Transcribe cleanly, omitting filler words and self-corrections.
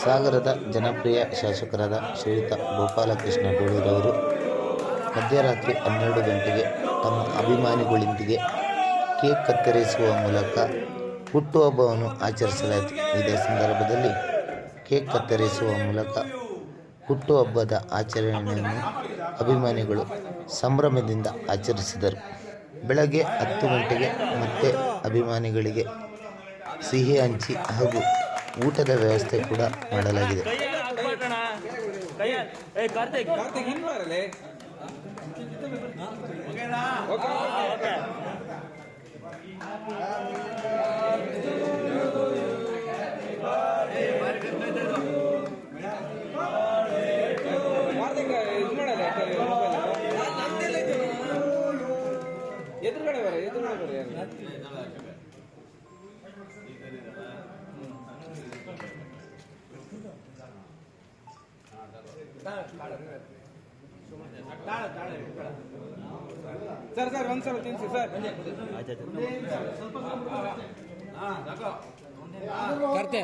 ಸಾಗರದ ಜನಪ್ರಿಯ ಶಾಸಕರಾದ ಶ್ರೀಯುತ ಗೋಪಾಲಕೃಷ್ಣ ಬೇಳೂರವರು ಮಧ್ಯರಾತ್ರಿ 12 ಗಂಟೆಗೆ ತಮ್ಮ ಅಭಿಮಾನಿಗಳೊಂದಿಗೆ ಕೇಕ್ ಕತ್ತರಿಸುವ ಮೂಲಕ ಹುಟ್ಟುಹಬ್ಬವನ್ನು ಆಚರಿಸಲಾಯಿತು. ಇದೇ ಸಂದರ್ಭದಲ್ಲಿ ಕೇಕ್ ಕತ್ತರಿಸುವ ಮೂಲಕ ಹುಟ್ಟುಹಬ್ಬದ ಆಚರಣೆಯನ್ನು ಅಭಿಮಾನಿಗಳು ಸಂಭ್ರಮದಿಂದ ಆಚರಿಸಿದರು. ಬೆಳಗ್ಗೆ 10 ಗಂಟೆಗೆ ಮತ್ತೆ ಅಭಿಮಾನಿಗಳಿಗೆ ಸಿಹಿ ಹಂಚಿ ಹಾಗೂ ಊಟದ ವ್ಯವಸ್ಥೆ ಕೂಡ ಮಾಡಲಾಗಿದೆ. ಎದುರುಗಡೆ ಸರ್ ಒಂದ್ಸಲ ತಿನ್ಸಿ ಸರ್. ಕರ್ತೆ